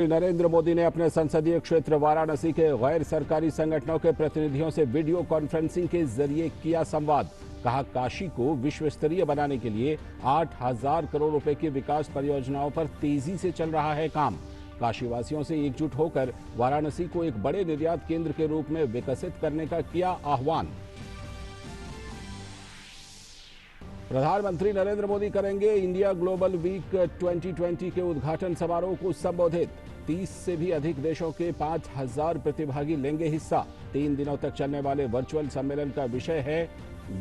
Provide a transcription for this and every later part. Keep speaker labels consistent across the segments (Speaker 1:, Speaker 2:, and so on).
Speaker 1: नरेंद्र मोदी ने अपने संसदीय क्षेत्र वाराणसी के गैर सरकारी संगठनों के प्रतिनिधियों से वीडियो कॉन्फ्रेंसिंग के जरिए किया संवाद। कहा, काशी को विश्व स्तरीय बनाने के लिए 8,000 करोड़ रुपए की विकास परियोजनाओं पर तेजी से चल रहा है काम। काशीवासियों से एकजुट होकर वाराणसी को एक बड़े निर्यात केंद्र के रूप में विकसित करने का किया आह्वान। प्रधानमंत्री नरेंद्र मोदी करेंगे इंडिया ग्लोबल वीक 2020 के उद्घाटन समारोह को संबोधित। 30 से भी अधिक देशों के 5,000 प्रतिभागी लेंगे हिस्सा। 3 दिनों तक चलने वाले वर्चुअल सम्मेलन का विषय है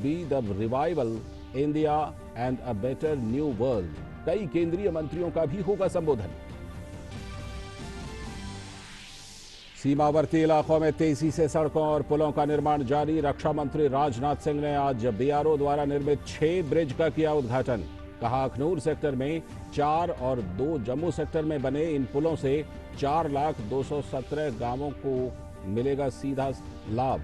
Speaker 1: be the revival India and a better new world. कई केंद्रीय मंत्रियों का भी होगा संबोधन। सीमावर्ती इलाकों में तेजी से सड़कों और पुलों का निर्माण जारी। रक्षा मंत्री राजनाथ सिंह ने आज बीआरओ द्वारा निर्मित 6 ब्रिज का किया उद्घाटन। कहा, अखनूर सेक्टर में 4 और 2 जम्मू सेक्टर में बने इन पुलों से 4,217 गांवों को मिलेगा सीधा लाभ।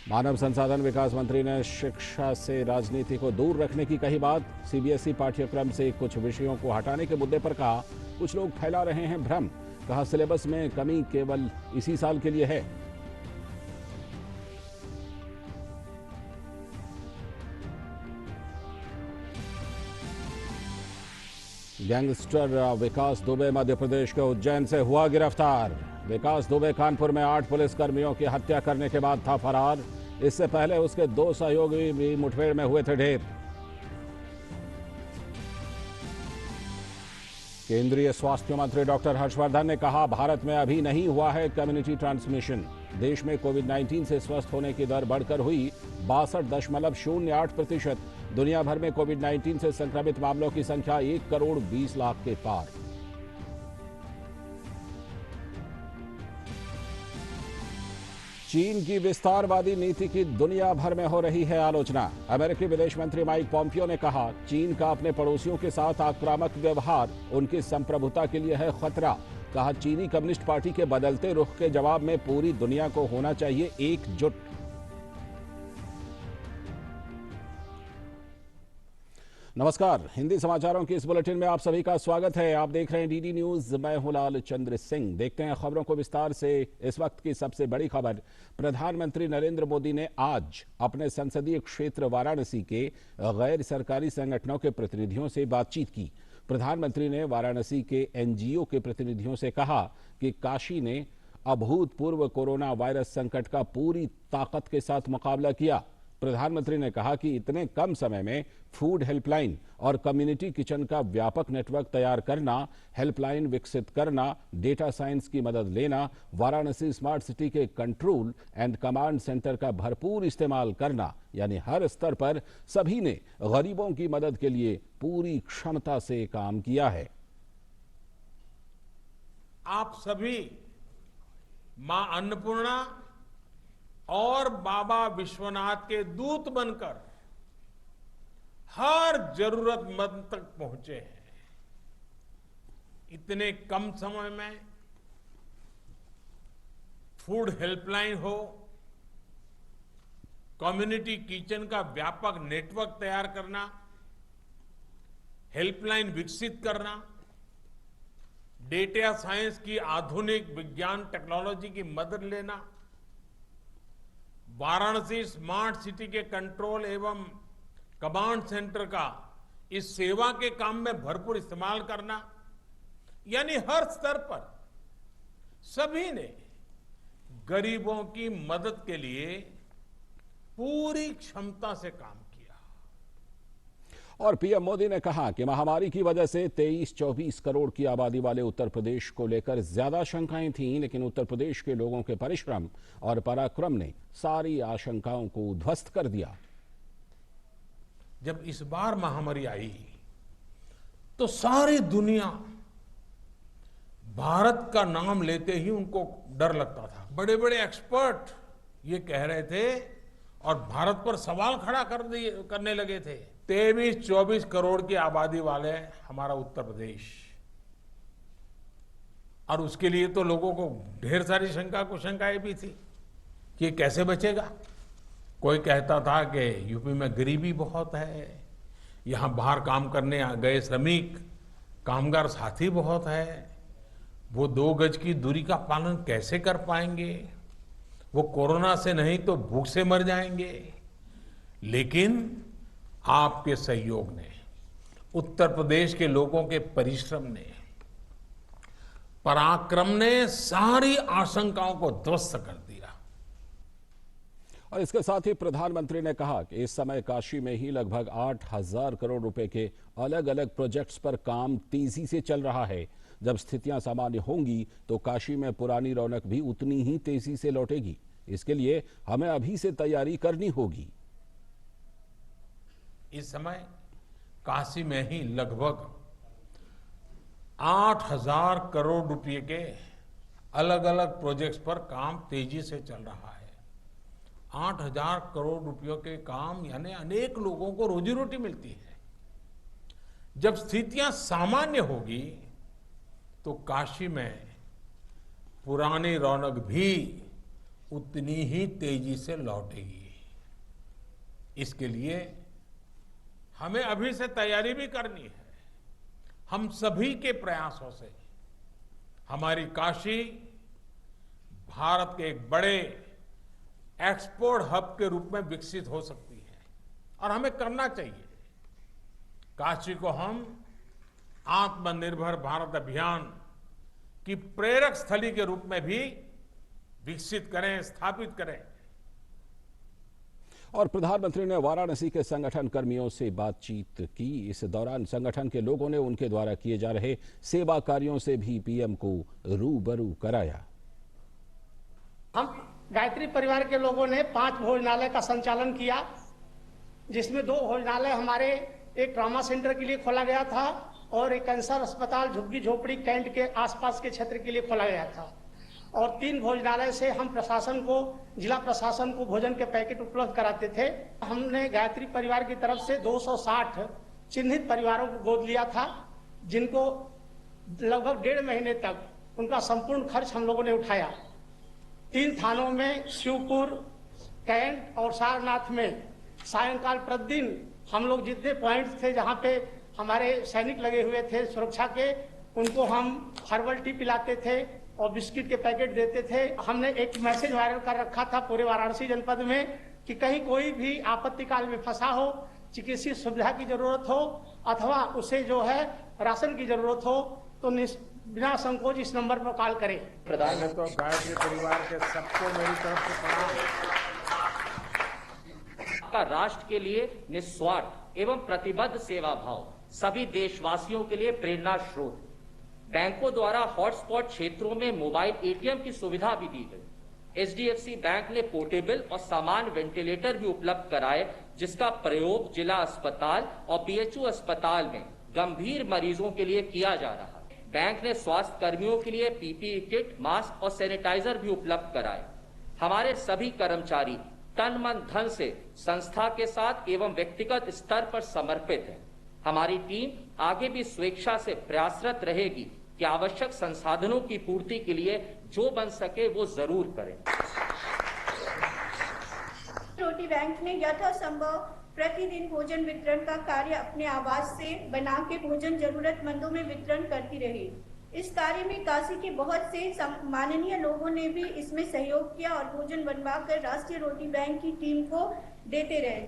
Speaker 1: मानव संसाधन विकास मंत्री ने शिक्षा से राजनीति को दूर रखने की कही बात। सीबीएसई पाठ्यक्रम से कुछ विषयों को हटाने के मुद्दे पर कहा, कुछ लोग फैला रहे हैं भ्रम। कहा, सिलेबस में कमी केवल इसी साल के लिए है। गैंगस्टर विकास दुबे मध्य प्रदेश के उज्जैन से हुआ गिरफ्तार। विकास दुबे कानपुर में 8 पुलिसकर्मियों की हत्या करने के बाद था फरार। इससे पहले उसके 2 सहयोगी भी मुठभेड़ में हुए थे ढेर। केंद्रीय स्वास्थ्य मंत्री डॉक्टर हर्षवर्धन ने कहा, भारत में अभी नहीं हुआ है कम्युनिटी ट्रांसमिशन। देश में कोविड-19 से स्वस्थ होने की दर बढ़कर हुई 62.08%। दुनिया भर में कोविड-19 से संक्रमित मामलों की संख्या 1 करोड़ 20 लाख के पार। चीन की विस्तारवादी नीति की दुनिया भर में हो रही है आलोचना। अमेरिकी विदेश मंत्री माइक पॉम्पियो ने कहा, चीन का अपने पड़ोसियों के साथ आक्रामक व्यवहार उनकी संप्रभुता के लिए है खतरा। कहा, चीनी कम्युनिस्ट पार्टी के बदलते रुख के जवाब में पूरी दुनिया को होना चाहिए एकजुट। नमस्कार, हिंदी समाचारों की इस बुलेटिन में आप सभी का स्वागत है। आप देख रहे हैं डीडी न्यूज। मैं हूं लाल चंद्र सिंह। देखते हैं खबरों को विस्तार से। इस वक्त की सबसे बड़ी खबर, प्रधानमंत्री नरेंद्र मोदी ने आज अपने संसदीय क्षेत्र वाराणसी के गैर सरकारी संगठनों के प्रतिनिधियों से बातचीत की। प्रधानमंत्री ने वाराणसी के एनजीओ के प्रतिनिधियों से कहा कि काशी ने अभूतपूर्व कोरोना वायरस संकट का पूरी ताकत के साथ मुकाबला किया। प्रधानमंत्री ने कहा कि इतने कम समय में फूड हेल्पलाइन और कम्युनिटी किचन का व्यापक नेटवर्क तैयार करना, हेल्पलाइन विकसित करना, डेटा साइंस की मदद लेना, वाराणसी स्मार्ट सिटी के कंट्रोल एंड कमांड सेंटर का भरपूर इस्तेमाल करना, यानी हर स्तर पर सभी ने गरीबों की मदद के लिए पूरी क्षमता से काम किया है।
Speaker 2: आप सभी मां अन्नपूर्णा और बाबा विश्वनाथ के दूत बनकर हर जरूरतमंद तक पहुंचे हैं। इतने कम समय में फूड हेल्पलाइन हो, कम्युनिटी किचन का व्यापक नेटवर्क तैयार करना, हेल्पलाइन विकसित करना, डेटा साइंस की आधुनिक विज्ञान टेक्नोलॉजी की मदद लेना, वाराणसी स्मार्ट सिटी के कंट्रोल एवं कमांड सेंटर का इस सेवा के काम में भरपूर इस्तेमाल करना, यानी हर स्तर पर सभी ने गरीबों की मदद के लिए पूरी क्षमता से काम किया।
Speaker 1: और पीएम मोदी ने कहा कि महामारी की वजह से 23-24 करोड़ की आबादी वाले उत्तर प्रदेश को लेकर ज्यादा शंकाएं थीं, लेकिन उत्तर प्रदेश के लोगों के परिश्रम और पराक्रम ने सारी आशंकाओं को ध्वस्त कर दिया।
Speaker 2: जब इस बार महामारी आई तो सारी दुनिया भारत का नाम लेते ही उनको डर लगता था। बड़े बड़े एक्सपर्ट ये कह रहे थे और भारत पर सवाल खड़ा करने लगे थे। 23-24 करोड़ की आबादी वाले हमारा उत्तर प्रदेश, और उसके लिए तो लोगों को ढेर सारी शंकाएं भी थी कि कैसे बचेगा। कोई कहता था कि यूपी में गरीबी बहुत है, यहां बाहर काम करने गए श्रमिक कामगार साथी बहुत है, वो 2 गज की दूरी का पालन कैसे कर पाएंगे? वो कोरोना से नहीं तो भूख से मर जाएंगे। लेकिन आपके सहयोग ने, उत्तर प्रदेश के लोगों के परिश्रम ने, पराक्रम ने सारी आशंकाओं को ध्वस्त कर दिया।
Speaker 1: और इसके साथ ही प्रधानमंत्री ने कहा कि इस समय काशी में ही लगभग 8,000 करोड़ रुपए के अलग अलग प्रोजेक्ट्स पर काम तेजी से चल रहा है। जब स्थितियां सामान्य होंगी तो काशी में पुरानी रौनक भी उतनी ही तेजी से लौटेगी। इसके लिए हमें अभी से तैयारी करनी होगी।
Speaker 2: इस समय काशी में ही लगभग 8,000 करोड़ रुपए के अलग अलग प्रोजेक्ट्स पर काम तेजी से चल रहा है। 8,000 करोड़ रुपयों के काम यानी अनेक लोगों को रोजी रोटी मिलती है। जब स्थितियां सामान्य होगी तो काशी में पुरानी रौनक भी उतनी ही तेजी से लौटेगी। इसके लिए हमें अभी से तैयारी भी करनी है। हम सभी के प्रयासों से हमारी काशी भारत के एक बड़े एक्सपोर्ट हब के रूप में विकसित हो सकती है और हमें करना चाहिए। काशी को हम आत्मनिर्भर भारत अभियान की प्रेरक स्थली के रूप में भी विकसित करें, स्थापित करें।
Speaker 1: और प्रधानमंत्री ने वाराणसी के संगठन कर्मियों से बातचीत की। इस दौरान संगठन के लोगों ने उनके द्वारा किए जा रहे सेवा कार्यों से भी पीएम को रूबरू कराया।
Speaker 3: हम गायत्री परिवार के लोगों ने 5 भोजनालय का संचालन किया, जिसमें 2 भोजनालय हमारे एक ट्रॉमा सेंटर के लिए खोला गया था और एक कैंसर अस्पताल झुग्गी झोपड़ी कैंट के आसपास के क्षेत्र के लिए खोला गया था। और 3 भोजनालय से हम प्रशासन को, जिला प्रशासन को भोजन के पैकेट उपलब्ध कराते थे। हमने गायत्री परिवार की तरफ से 260 चिन्हित परिवारों को गोद लिया था, जिनको लगभग 1.5 महीने तक उनका संपूर्ण खर्च हम लोगों ने उठाया। 3 थानों में शिवपुर, कैंट और सारनाथ में सायंकाल प्रतिदिन हम लोग जितने पॉइंट्स थे जहाँ पे हमारे सैनिक लगे हुए थे सुरक्षा के, उनको हम हर्बल टी पिलाते थे और बिस्किट के पैकेट देते थे। हमने एक मैसेज वायरल कर रखा था पूरे वाराणसी जनपद में कि कहीं कोई भी आपत्ति काल में फंसा हो, चिकित्सीय सुविधा की जरूरत हो अथवा उसे जो है राशन की जरूरत हो तो बिना संकोच इस नंबर पर कॉल करें।
Speaker 2: प्रधानमंत्री तो गायत्री परिवार के सबको मेरी तरफ से प्रणाम।
Speaker 4: का राष्ट्र के लिए निस्वार्थ एवं प्रतिबद्ध सेवा भाव सभी देशवासियों के लिए प्रेरणा स्रोत। बैंकों द्वारा हॉटस्पॉट क्षेत्रों में मोबाइल एटीएम की सुविधा भी दी गई। एचडीएफसी बैंक ने पोर्टेबल और सामान्य वेंटिलेटर भी उपलब्ध कराए, जिसका प्रयोग जिला अस्पताल और पीएचयू अस्पताल में गंभीर मरीजों के लिए किया जा रहा है। बैंक ने स्वास्थ्य कर्मियों के लिए पीपीई किट, मास्क और सैनिटाइजर भी उपलब्ध कराए। हमारे सभी कर्मचारी तन मन धन से संस्था के साथ एवं व्यक्तिगत स्तर पर समर्पित है। हमारी टीम आगे भी स्वेच्छा से प्रयासरत रहेगी कि आवश्यक संसाधनों की पूर्ति के लिए जो बन सके वो जरूर करें।
Speaker 5: रोटी बैंक ने यथासंभव प्रतिदिन भोजन वितरण का कार्य अपने आवास से बना के भोजन जरूरतमंदों में वितरण करती रही। इस कार्य में काशी के बहुत से माननीय लोगों ने भी इसमें सहयोग किया और भोजन बनवा कर राष्ट्रीय रोटी बैंक की टीम को देते रहे।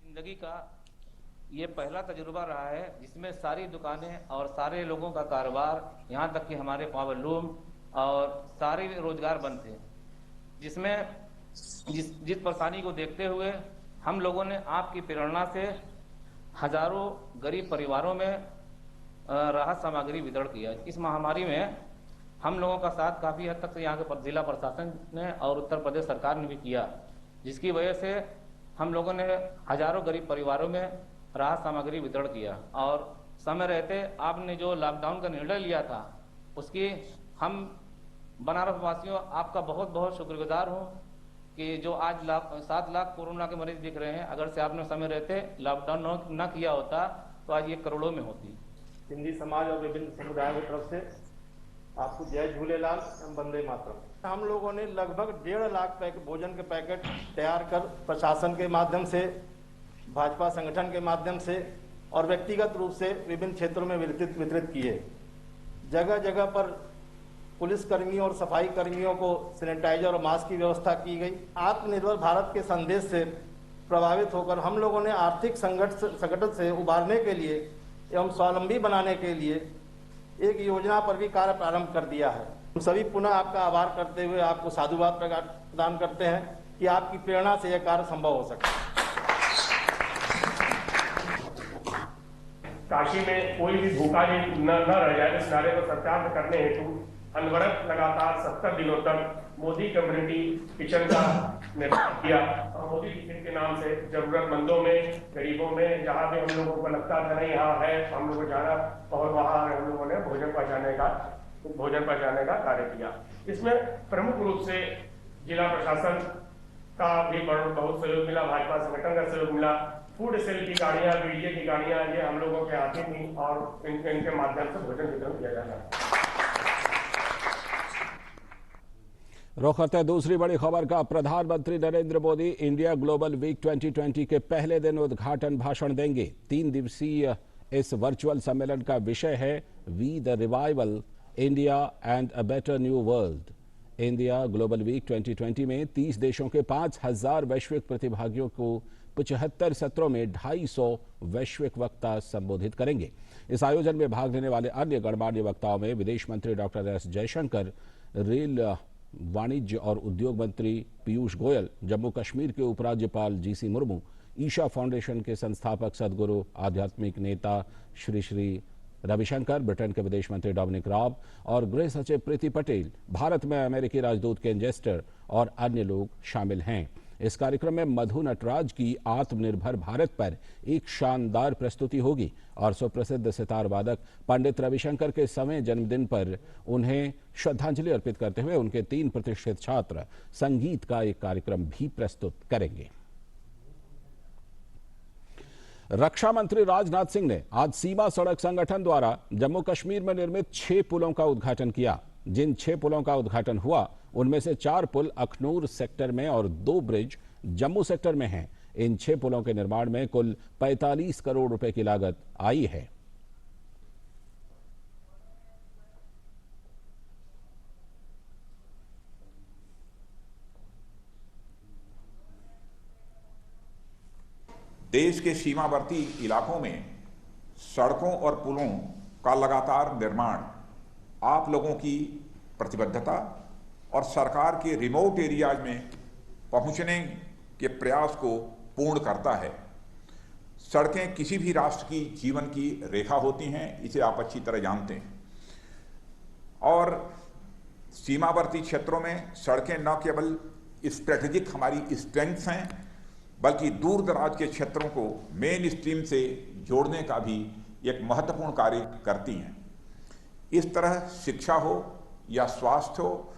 Speaker 6: जिंदगी का ये पहला तजुर्बा रहा है जिसमें सारी दुकानें और सारे लोगों का कारोबार, यहाँ तक कि हमारे पावर लूम और सारे रोजगार बंद थे, जिसमें जिस परेशानी को देखते हुए हम लोगों ने आपकी प्रेरणा से हजारों गरीब परिवारों में राहत सामग्री वितरण किया। इस महामारी में हम लोगों का साथ काफ़ी हद तक यहाँ के जिला प्रशासन ने और उत्तर प्रदेश सरकार ने भी किया, जिसकी वजह से हम लोगों ने हजारों गरीब परिवारों में राहत सामग्री वितरण किया। और समय रहते आपने जो लॉकडाउन का निर्णय लिया था उसकी हम बनारस वासियों आपका बहुत बहुत शुक्रगुजार हूँ कि जो आज 7 लाख कोरोना के मरीज दिख रहे हैं, अगर से आपने समय रहते लॉकडाउन न किया होता तो आज ये करोड़ों में होती।
Speaker 7: हिंदी समाज और विभिन्न समुदायों की तरफ से आपको जय झूलेलाल एवं वंदे मातरम। हम लोगों ने लगभग 1.5 लाख भोजन के पैकेट तैयार कर प्रशासन के माध्यम से भाजपा संगठन के माध्यम से और व्यक्तिगत रूप से विभिन्न क्षेत्रों में वितरित किए। जगह जगह पर पुलिसकर्मियों और सफाई कर्मियों को सैनिटाइजर और मास्क की व्यवस्था की गई। आत्मनिर्भर भारत के संदेश से प्रभावित होकर हम लोगों ने आर्थिक संकट से उबारने के लिए एवं स्वावलंबी बनाने के लिए एक योजना पर भी कार्य प्रारंभ कर दिया है। हम सभी पुनः आपका आभार करते हुए आपको साधुवाद प्रदान करते हैं कि आपकी प्रेरणा से यह कार्य संभव हो सके।
Speaker 8: काशी में कोई भी भूखा न रह जाए, इस नारे को सत्यार्थ करने हेतु अनवरत लगातार 70 दिनों तक मोदी कम्युनिटी किचन का निर्माण किया। और मोदी किचन के नाम से जरूरतमंदों में, गरीबों में, जहाँ भी हम लोगों को लगता था नहीं यहाँ है, हम लोग जाना और वहाँ हम लोगों ने भोजन पहुँचाने का कार्य किया। इसमें प्रमुख रूप से जिला प्रशासन का भी बहुत सहयोग मिला, भाजपा संगठन का सहयोग मिला। फूड सेल की गाड़ियां, बीडीए की गाड़ियां ये हम लोगों के हाथ में थी और इनके माध्यम से भोजन वितरण किया जा रहा है।
Speaker 1: रुख करते हैं दूसरी बड़ी खबर का। प्रधानमंत्री Narendra Modi India Global Week 2020 के पहले दिन उद्घाटन भाषण देंगे। 3 दिवसीय इस वर्चुअल सम्मेलन का विषय है we the revival India and a better new world. India Global Week 2020 में 30 देशों के 5000 वैश्विक प्रतिभागियों को 75 सत्रों में 250 वैश्विक वक्ता संबोधित करेंगे। इस आयोजन में भाग लेने वाले अन्य गणमान्य वक्ताओं में विदेश मंत्री डॉक्टर एस जयशंकर, रेल वाणिज्य और उद्योग मंत्री पीयूष गोयल, जम्मू कश्मीर के उपराज्यपाल जीसी मुर्मू, ईशा फाउंडेशन के संस्थापक सदगुरु आध्यात्मिक नेता श्री श्री रविशंकर, ब्रिटेन के विदेश मंत्री डोमिनिक राब और गृह सचिव प्रीति पटेल, भारत में अमेरिकी राजदूत केन जेस्टर और अन्य लोग शामिल हैं। इस कार्यक्रम में मधु नटराज की आत्मनिर्भर भारत पर एक शानदार प्रस्तुति होगी और सुप्रसिद्ध सितार वादक पंडित रविशंकर के 100वें जन्मदिन पर उन्हें श्रद्धांजलि अर्पित करते हुए उनके 3 प्रतिष्ठित छात्र संगीत का एक कार्यक्रम भी प्रस्तुत करेंगे। रक्षा मंत्री राजनाथ सिंह ने आज सीमा सड़क संगठन द्वारा जम्मू कश्मीर में निर्मित 6 पुलों का उद्घाटन किया। जिन 6 पुलों का उद्घाटन हुआ उनमें से 4 पुल अखनूर सेक्टर में और 2 ब्रिज जम्मू सेक्टर में हैं। इन 6 पुलों के निर्माण में कुल 45 करोड़ रुपए की लागत आई है।
Speaker 9: देश के सीमावर्ती इलाकों में सड़कों और पुलों का लगातार निर्माण आप लोगों की प्रतिबद्धता और सरकार के रिमोट एरियाज में पहुंचने के प्रयास को पूर्ण करता है। सड़कें किसी भी राष्ट्र की जीवन की रेखा होती हैं, इसे आप अच्छी तरह जानते हैं। और सीमावर्ती क्षेत्रों में सड़कें न केवल स्ट्रेटेजिक हमारी स्ट्रेंथ्स हैं, बल्कि दूर दराज के क्षेत्रों को मेन स्ट्रीम से जोड़ने का भी एक महत्वपूर्ण कार्य करती हैं। इस तरह शिक्षा हो या स्वास्थ्य हो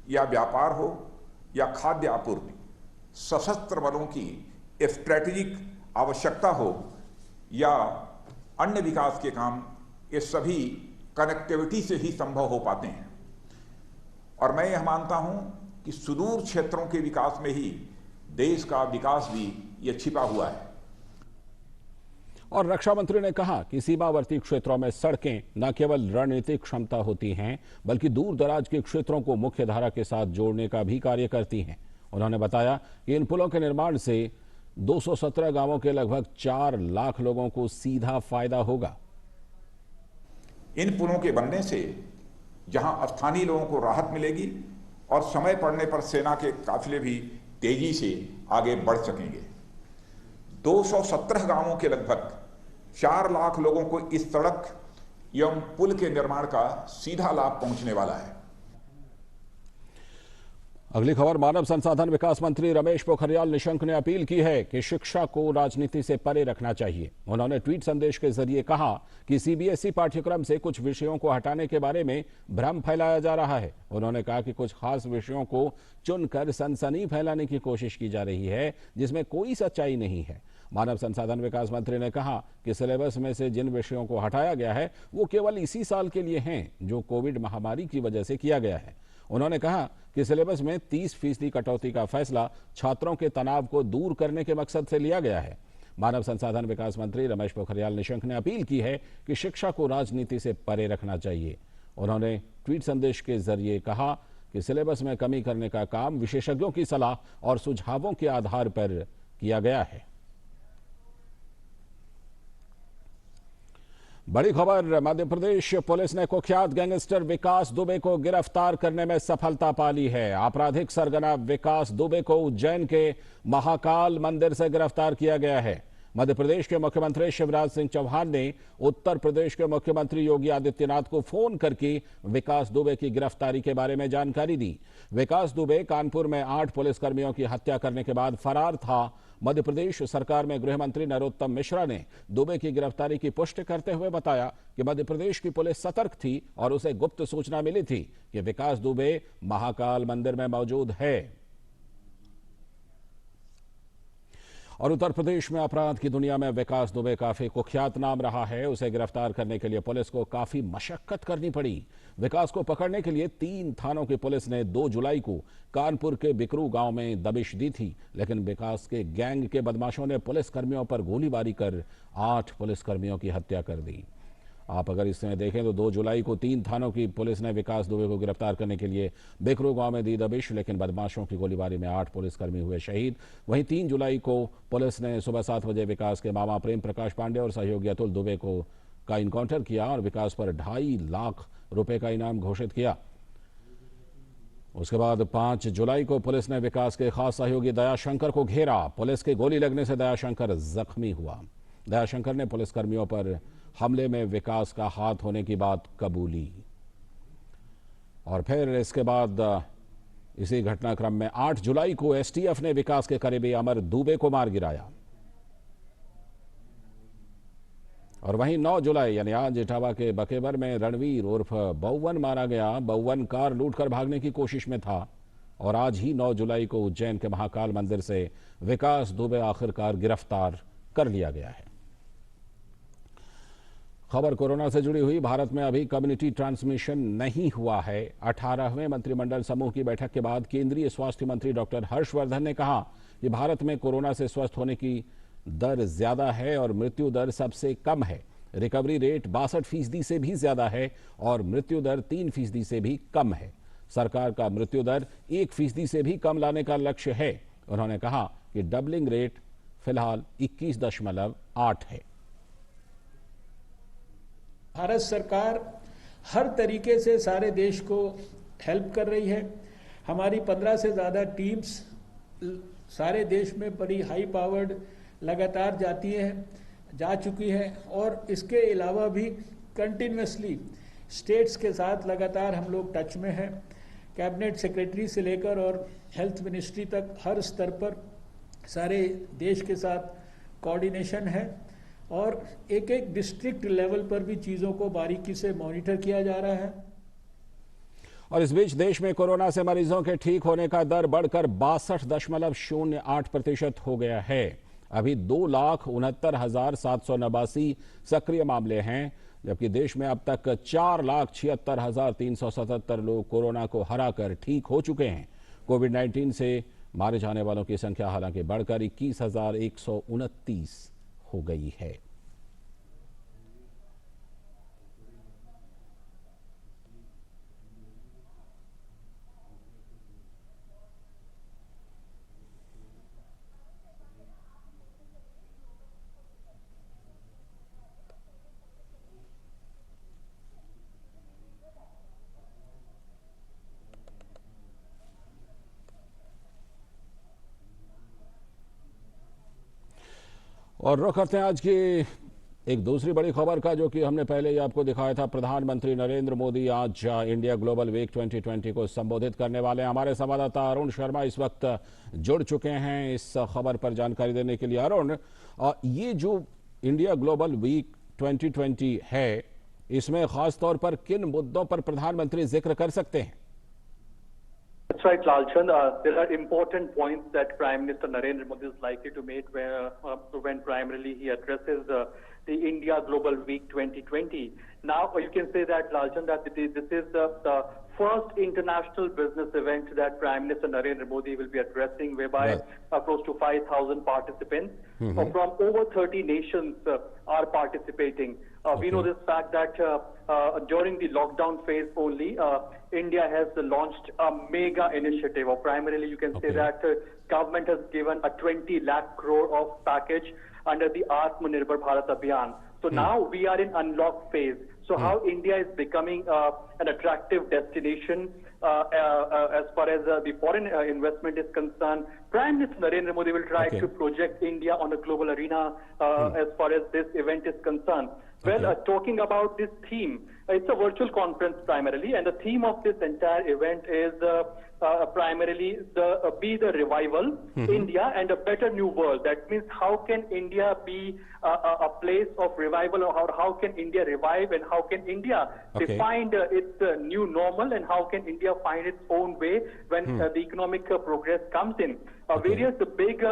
Speaker 9: या व्यापार हो या खाद्य आपूर्ति, सशस्त्र बलों की स्ट्रेटेजिक आवश्यकता हो या अन्य विकास के काम, ये सभी कनेक्टिविटी से ही संभव हो पाते हैं। और मैं यह मानता हूं कि सुदूर क्षेत्रों के विकास में ही देश का विकास भी ये छिपा हुआ है।
Speaker 1: और रक्षा मंत्री ने कहा कि सीमावर्ती क्षेत्रों में सड़कें न केवल रणनीतिक क्षमता होती हैं, बल्कि दूर दराज के क्षेत्रों को मुख्य धारा के साथ जोड़ने का भी कार्य करती हैं। उन्होंने बताया कि इन पुलों के निर्माण से 217 गांवों के लगभग 4 लाख लोगों को सीधा फायदा होगा।
Speaker 9: इन पुलों के बनने से जहां स्थानीय लोगों को राहत मिलेगी और समय पड़ने पर सेना के काफिले भी तेजी से आगे बढ़ सकेंगे। 217 गांवों के लगभग 4 लाख लोगों को इस सड़क एवं पुल के निर्माण का सीधा लाभ पहुंचने वाला है।
Speaker 1: अगली खबर, मानव संसाधन विकास मंत्री रमेश पोखरियाल निशंक ने अपील की है कि शिक्षा को राजनीति से परे रखना चाहिए। उन्होंने ट्वीट संदेश के जरिए कहा कि सीबीएसई पाठ्यक्रम से कुछ विषयों को हटाने के बारे में भ्रम फैलाया जा रहा है। उन्होंने कहा कि कुछ खास विषयों को चुनकर सनसनी फैलाने की कोशिश की जा रही है, जिसमें कोई सच्चाई नहीं है। मानव संसाधन विकास मंत्री ने कहा कि सिलेबस में से जिन विषयों को हटाया गया है वो केवल इसी साल के लिए हैं, जो कोविड महामारी की वजह से किया गया है। उन्होंने कहा कि सिलेबस में 30% कटौती का फैसला छात्रों के तनाव को दूर करने के मकसद से लिया गया है। मानव संसाधन विकास मंत्री रमेश पोखरियाल निशंक ने अपील की है कि शिक्षा को राजनीति से परे रखना चाहिए। उन्होंने ट्वीट संदेश के जरिए कहा कि सिलेबस में कमी करने का काम विशेषज्ञों की सलाह और सुझावों के आधार पर किया गया है। बड़ी खबर, मध्य प्रदेश पुलिस ने कुख्यात गैंगस्टर विकास दुबे को गिरफ्तार करने में सफलता पा ली है। आपराधिक सरगना विकास दुबे को उज्जैन के महाकाल मंदिर से गिरफ्तार किया गया है। मध्य प्रदेश के मुख्यमंत्री शिवराज सिंह चौहान ने उत्तर प्रदेश के मुख्यमंत्री योगी आदित्यनाथ को फोन करके विकास दुबे की गिरफ्तारी के बारे में जानकारी दी। विकास दुबे कानपुर में 8 पुलिसकर्मियों की हत्या करने के बाद फरार था। मध्य प्रदेश सरकार में गृह मंत्री नरोत्तम मिश्रा ने दुबे की गिरफ्तारी की पुष्टि करते हुए बताया कि मध्य प्रदेश की पुलिस सतर्क थी और उसे गुप्त सूचना मिली थी कि विकास दुबे महाकाल मंदिर में मौजूद है। और उत्तर प्रदेश में अपराध की दुनिया में विकास दुबे काफी कुख्यात नाम रहा है। उसे गिरफ्तार करने के लिए पुलिस को काफी मशक्कत करनी पड़ी। विकास को पकड़ने के लिए 3 थानों की पुलिस ने 2 जुलाई को कानपुर के बिकरू गांव में दबिश दी थी, लेकिन विकास के गैंग के बदमाशों ने पुलिसकर्मियों पर गोलीबारी कर 8 पुलिसकर्मियों की हत्या कर दी। आप अगर इसमें देखें तो 2 जुलाई को 3 थानों की पुलिस ने विकास दुबे को गिरफ्तार करने के लिए बिकरू गांव में दी दबिश, लेकिन बदमाशों की गोलीबारी में 8 पुलिसकर्मी हुए शहीद। वहीं 3 जुलाई को पुलिस ने सुबह 7 बजे विकास के मामा प्रेम प्रकाश पांडे और सहयोगी अतुल दुबे का इनकाउंटर किया और विकास पर 2.5 लाख रुपए का इनाम घोषित किया। उसके बाद 5 जुलाई को पुलिस ने विकास के खास सहयोगी दयाशंकर को घेरा। पुलिस के गोली लगने से दयाशंकर जख्मी हुआ। दयाशंकर ने पुलिसकर्मियों पर हमले में विकास का हाथ होने की बात कबूली। और फिर इसके बाद इसी घटनाक्रम में 8 जुलाई को एसटीएफ ने विकास के करीबी अमर दुबे को मार गिराया। और वहीं 9 जुलाई यानी आज इटावा के बकेबर में रणवीर उर्फ बउवन मारा गया। बउवन कार लूटकर भागने की कोशिश में था और आज ही 9 जुलाई को उज्जैन के महाकाल मंदिर से विकास दुबे आखिरकार गिरफ्तार कर लिया गया है। खबर कोरोना से जुड़ी हुई। भारत में अभी कम्युनिटी ट्रांसमिशन नहीं हुआ है। 18वें मंत्रिमंडल समूह की बैठक के बाद केंद्रीय स्वास्थ्य मंत्री डॉक्टर हर्षवर्धन ने कहा कि भारत में कोरोना से स्वस्थ होने की दर ज्यादा है और मृत्यु दर सबसे कम है। रिकवरी रेट 62% से भी ज्यादा है और मृत्यु दर 3% से भी कम है। सरकार का मृत्यु दर 1% से भी कम लाने का लक्ष्य है। उन्होंने कहा कि डबलिंग रेट फिलहाल 21.8 है।
Speaker 10: भारत सरकार हर तरीके से सारे देश को हेल्प कर रही है। हमारी 15 से ज़्यादा टीम्स सारे देश में बड़ी हाई पावर्ड लगातार जा चुकी है और इसके अलावा भी कंटिन्यूसली स्टेट्स के साथ लगातार हम लोग टच में हैं। कैबिनेट सेक्रेटरी से लेकर और हेल्थ मिनिस्ट्री तक हर स्तर पर सारे देश के साथ कोऑर्डिनेशन है और एक एक डिस्ट्रिक्ट लेवल पर भी चीज़ों को बारीकी से मॉनिटर किया जा रहा है।
Speaker 1: और इस बीच देश में कोरोना से मरीजों के ठीक होने का दर बढ़कर 62.08% हो गया है। अभी 2,69,789 सक्रिय मामले हैं, जबकि देश में अब तक 4,76,377 लोग कोरोना को हराकर ठीक हो चुके हैं। कोविड-19 से मारे जाने वालों की संख्या हालांकि बढ़कर 21,129 हो गई है। और रुख करते हैं आज की एक दूसरी बड़ी खबर का, जो कि हमने पहले ही आपको दिखाया था। प्रधानमंत्री नरेंद्र मोदी आज इंडिया ग्लोबल वीक 2020 को संबोधित करने वाले हैं। हमारे संवाददाता अरुण शर्मा इस वक्त जुड़ चुके हैं इस खबर पर जानकारी देने के लिए। अरुण, ये जो इंडिया ग्लोबल वीक 2020 है, इसमें खास तौर पर किन मुद्दों पर प्रधानमंत्री जिक्र कर सकते हैं?
Speaker 11: That's right, Lalchand. There are important points that Prime Minister Narendra Modi is likely to make when primarily he addresses the India Global Week 2020. Now, you can say that, Lalchand, that this is the first international business event that Prime Minister Narendra Modi will be addressing, whereby close to 5,000 participants from over 30 nations are participating. We know this fact that during the lockdown phase only, India has launched a mega initiative, or primarily you can say that government has given a 20 lakh crore of package under the Atmanirbhar Bharat Abhiyan. So now we are in unlock phase. So how India is becoming an attractive destination as far as the foreign investment is concerned, Prime Minister Narendra Modi will try to project India on a global arena as far as this event is concerned. Well, talking about this theme, it's a virtual conference primarily, and the theme of this entire event is primarily be the revival, India and a better new world. That means how can India be a place of revival, or how can India revive, and how can India define its new normal, and how can India find its own way when the economic progress comes in. Various big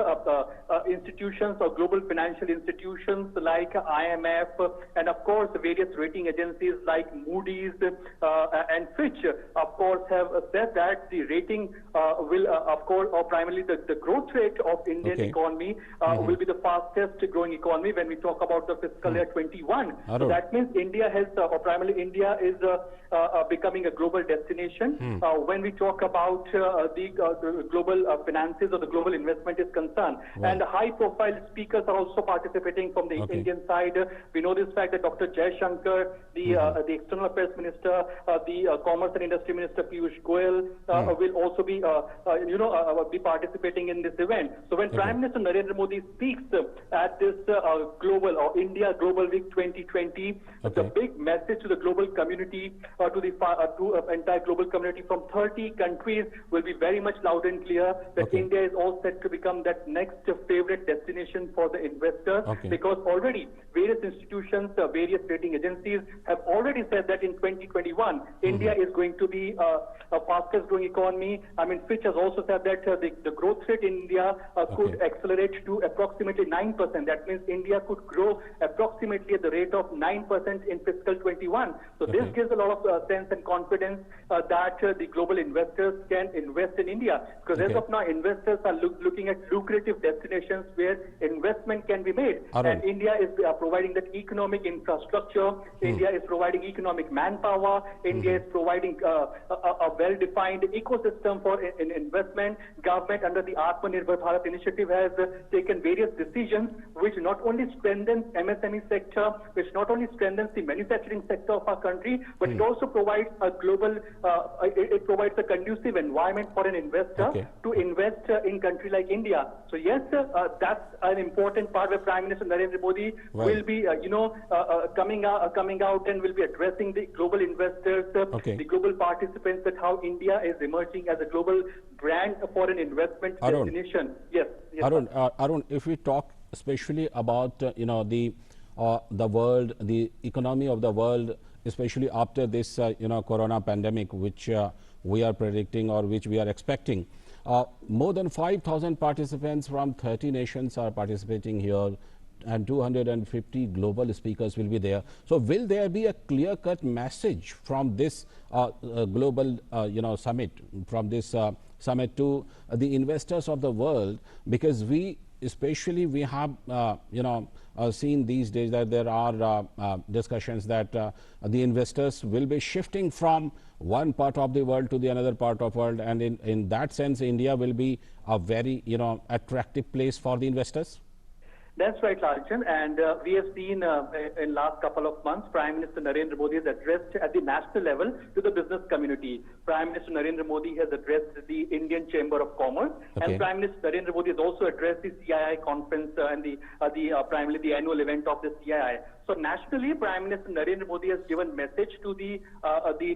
Speaker 11: institutions or global financial institutions like IMF and of course various rating agencies like Moody's and Fitch of course have said that the rating will of course, or primarily the growth rate of Indian economy will be the fastest growing economy when we talk about the fiscal year 21. So that means India has, or primarily India is becoming a global destination. When we talk about the global finances or the global investment is concerned. And high profile speakers are also participating from the Indian side. We know this fact that Dr. Jaishankar, the External Affairs Minister, the Commerce and Industry Minister Piyush Goyal will also be, be participating in this event. So when Prime Minister Narendra Modi speaks at this global or India Global Week 2020, the big message to the global community, to the entire global community from 30 countries will be very much loud and clear that India is all set to become that next favorite destination for the investor, because already various institutions, various rating agencies have already said that in 2021, India is going to be a fastest growing economy. I mean, Fitch has also said that the growth rate in India could accelerate to approximately 9%. That means India could grow approximately at the rate of 9% in fiscal 21. So this gives a lot of sense and confidence that the global investors can invest in India, because as of now, investors are looking at lucrative destinations where investment can be made. And India is providing that economic infrastructure. India is providing economic manpower. India is providing a well-defined ecosystem for investment. Government under the Atmanirbhar Bharat initiative has taken various decisions which not only strengthens MSME sector, which not only strengthens the manufacturing sector of our country, but it also provides a global, it provides a conducive environment for an investor to invest in country like India. So yes, that's an important part where Prime Minister Narendra Modi will be, coming out and will be addressing the global investors, the global participants, that how India is emerging as a global brand for an investment destination. Yes.
Speaker 1: Arun, if we talk especially about the world, the economy of the world, especially after this corona pandemic, which we are predicting or which we are expecting. More than 5,000 participants from 30 nations are participating here, and 250 global speakers will be there. So will there be a clear-cut message from this global summit, from this summit to the investors of the world? Because we have seen these days that there are discussions that the investors will be shifting from one part of the world to the another part of the world, and in that sense India will be a very attractive place for the investors.
Speaker 11: That's right, Lalchan. And we have seen in last couple of months, Prime Minister Narendra Modi has addressed at the national level to the business community. Prime Minister Narendra Modi has addressed the Indian Chamber of Commerce, and Prime Minister Narendra Modi has also addressed the CII conference and primarily the annual event of the CII. So nationally, Prime Minister Narendra Modi has given message to the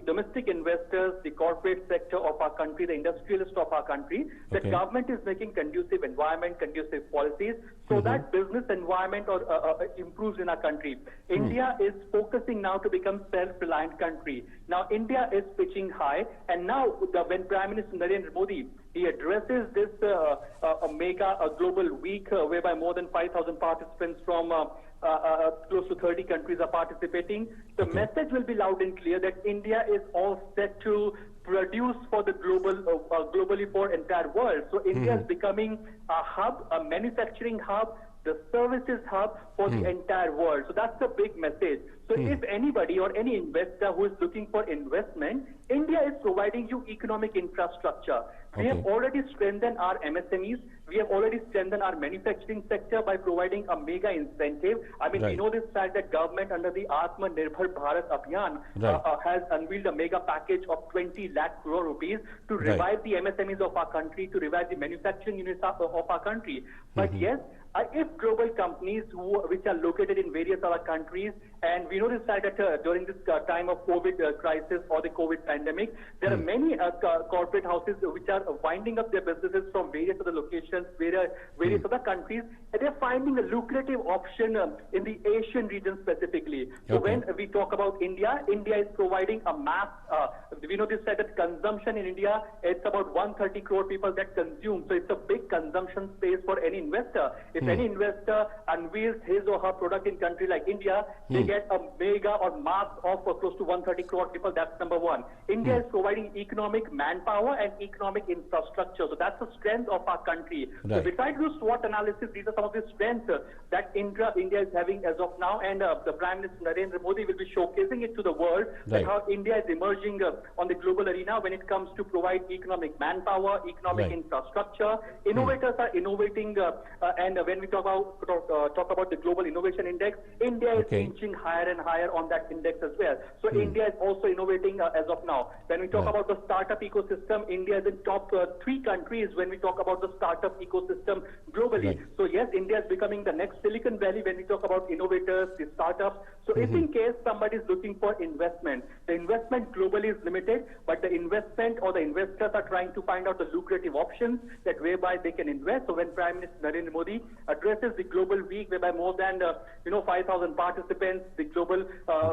Speaker 11: domestic investors, the corporate sector of our country, the industrialists of our country, that government is making conducive environment, conducive policies, so that business environment improves in our country. India is focusing now to become self-reliant country. Now India is pitching high, and now when Prime Minister Narendra Modi He addresses this a global week whereby more than 5,000 participants from close to 30 countries are participating. The message will be loud and clear that India is all set to produce for the globally for entire world. So India is becoming a hub, a manufacturing hub, the services hub for the entire world. So that's the big message. So if anybody or any investor who is looking for investment, India is providing you economic infrastructure. We have already strengthened our MSMEs. We have already strengthened our manufacturing sector by providing a mega incentive. I mean, we know this fact that government under the Atmanirbhar Bharat Abhiyan has unveiled a mega package of 20 lakh crore rupees to revive the MSMEs of our country, to revive the manufacturing units of our country. But yes, if global companies which are located in various other countries, and we know this fact that during this time of COVID crisis or the COVID pandemic, there are many corporate houses which are winding up their businesses from various other locations, various other countries, and they're finding a lucrative option in the Asian region specifically. So when we talk about India, India is providing a mass, we know this fact that consumption in India, it's about 130 crore people that consume. So it's a big consumption space for any investor. If any investor unveils his or her product in country like India, they get a mega or mass of close to 130 crore people. That's number one. India is providing economic manpower and economic infrastructure. So that's the strength of our country. So besides the SWOT analysis, these are some of the strengths that India is having as of now. And the Prime Minister Narendra Modi will be showcasing it to the world that how India is emerging on the global arena when it comes to provide economic manpower, economic infrastructure. Innovators are innovating, and when we talk about the Global Innovation Index, India is inching higher and higher on that index as well. So India is also innovating as of now. When we talk about the startup ecosystem, India is in top 3 countries when we talk about the startup ecosystem globally. So yes, India is becoming the next Silicon Valley when we talk about innovators, the startups. So if in case somebody is looking for investment, the investment globally is limited, but the investment or the investors are trying to find out the lucrative options that whereby they can invest. So when Prime Minister Narendra Modi addresses the global week whereby more than 5,000 participants, the global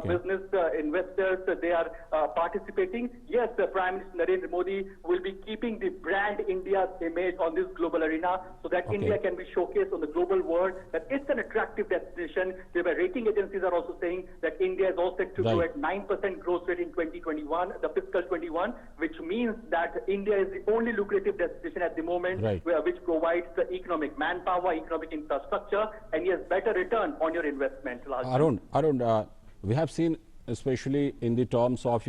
Speaker 11: business investors, they are participating. Yes, the Prime Minister Narendra Modi will be keeping the brand India's image on this global arena so that India can be showcased on the global world, that it's an attractive destination. The rating agencies are also saying that India is also set to grow at 9% growth rate in 2021, the fiscal 21, which means that India is the only lucrative destination at the moment which provides the economic manpower, economic infrastructure, and yes, better return on your investment.
Speaker 1: Arun, we have seen, especially in the terms of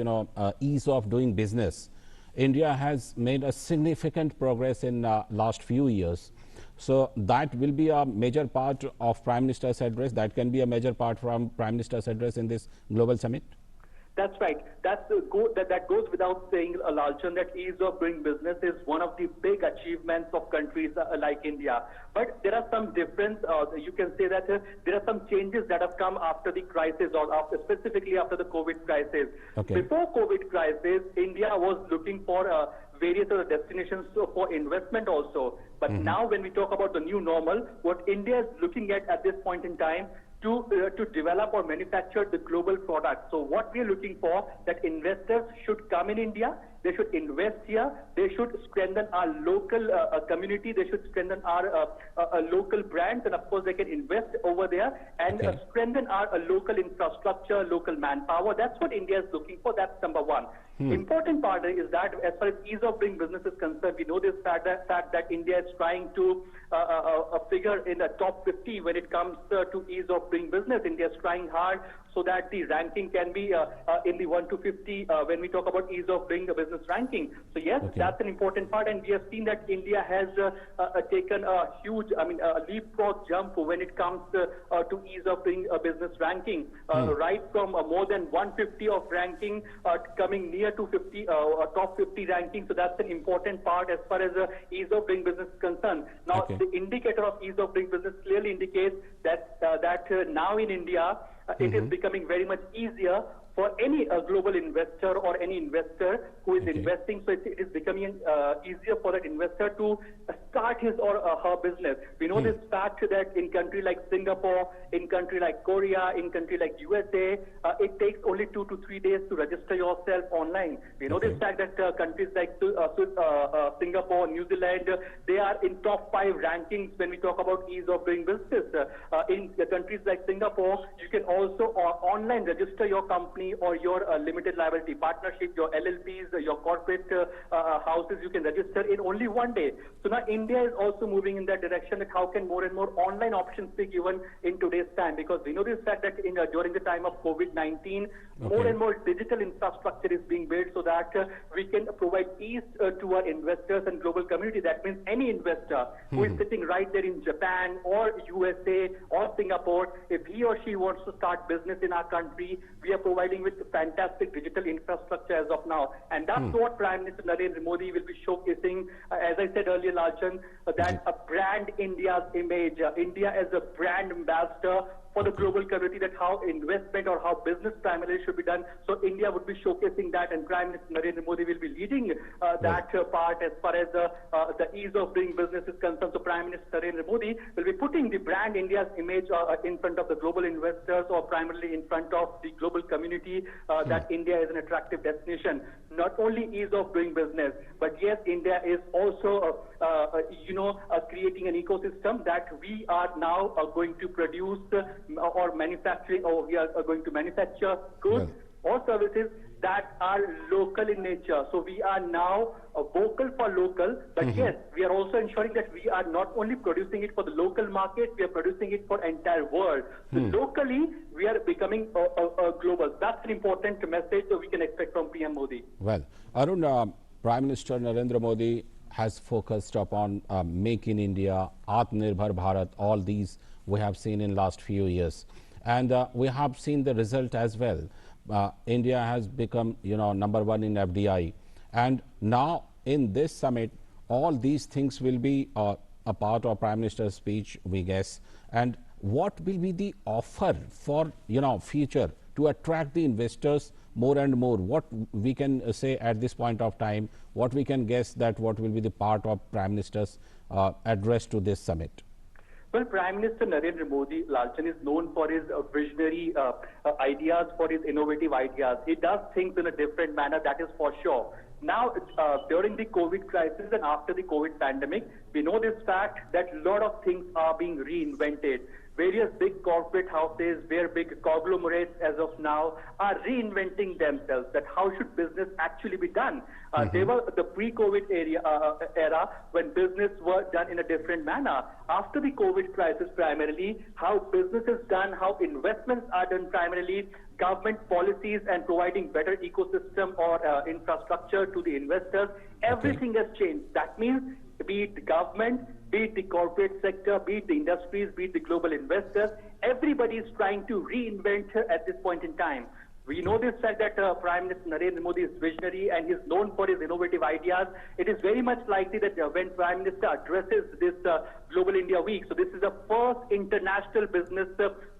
Speaker 1: ease of doing business, India has made a significant progress in last few years. So that will be a major part of Prime Minister's address. That can be a major part from Prime Minister's address in this global summit.
Speaker 11: That's right. That goes without saying, Lalchand, that ease of doing business is one of the big achievements of countries like India. But there are some difference. You can say that there are some changes that have come after the crisis, or specifically after the COVID crisis. Before COVID crisis, India was looking for various other destinations for investment also. But now when we talk about the new normal, what India is looking at this point in time, to develop or manufacture the global product. So what we are looking for, that investors should come in India, they should invest here, they should strengthen our local community, they should strengthen our local brands, and of course they can invest over there and strengthen our local infrastructure, local manpower. That's what India is looking for. That's number one. Important part is that as far as ease of doing business is concerned, we know this fact that India is trying to figure in the top 50 when it comes to ease of doing business. India is trying hard so that the ranking can be in the 1 to 50 when we talk about ease of doing the business ranking. So yes, that's an important part, and we have seen that India has taken a huge, a leapfrog jump when it comes to ease of doing a business ranking, right from more than 150 of ranking coming near to 50 top 50 ranking. So that's an important part as far as ease of doing business is concerned. Now, the indicator of ease of doing business clearly indicates that now in India, it is becoming very much easier for any global investor or any investor who is investing. So it is becoming easier for that investor to start his or her business. We know this fact that in country like Singapore, in country like Korea, in country like USA, it takes only 2 to 3 days to register yourself online. We know this fact that countries like Singapore, New Zealand, they are in top 5 rankings when we talk about ease of doing business. In the countries like Singapore, you can also online register your company or your limited liability partnership, your LLPs, your corporate houses, you can register in only 1 day. So now India is also moving in that direction, that how can more and more online options be given in today's time, because we know this fact that during the time of COVID-19, more and more digital infrastructure is being built so that we can provide ease to our investors and global community. That means any investor who is sitting right there in Japan or USA or Singapore, if he or she wants to start business in our country, we are providing with fantastic digital infrastructure as of now. And that's what Prime Minister Narendra Modi will be showcasing, as I said earlier, Lalchan, that a brand India's image, India as a brand ambassador for the global community, that how investment or how business primarily should be done. So India would be showcasing that, and Prime Minister Narendra Modi will be leading that part as far as the ease of doing business is concerned. So Prime Minister Narendra Modi will be putting the brand India's image in front of the global investors, or primarily in front of the global community, that India is an attractive destination. Not only ease of doing business, but yes, India is also creating an ecosystem that we are now going to produce or manufacturing, or we are going to manufacture goods or services that are local in nature. So we are now vocal for local, but yes, we are also ensuring that we are not only producing it for the local market, we are producing it for entire world. So locally, we are becoming global. That's an important message that we can expect from PM Modi.
Speaker 1: Well, Arun, Prime Minister Narendra Modi has focused upon Make in India, Atmanirbhar Bharat, all these we have seen in last few years. And we have seen the result as well. India has become, #1 in FDI. And now in this summit, all these things will be a part of Prime Minister's speech, we guess. And what will be the offer for, future to attract the investors more and more? What we can say at this point of time, what we can guess that what will be the part of Prime Minister's address to this summit?
Speaker 11: Well, Prime Minister Narendra Modi, Lalchan, is known for his visionary ideas, for his innovative ideas. He does things in a different manner, that is for sure. Now, during the COVID crisis and after the COVID pandemic, we know this fact that a lot of things are being reinvented. Various big corporate houses, very big conglomerates as of now are reinventing themselves, that how should business actually be done. They were the pre-COVID era when business was done in a different manner. After the COVID crisis, primarily, how business is done, how investments are done primarily, government policies and providing better ecosystem or infrastructure to the investors, everything has changed. That means be it the government, be it the corporate sector, be it the industries, be it the global investors, everybody is trying to reinvent at this point in time. We know this fact that Prime Minister Narendra Modi is visionary and is known for his innovative ideas. It is very much likely that when Prime Minister addresses this Global India Week, so this is the first international business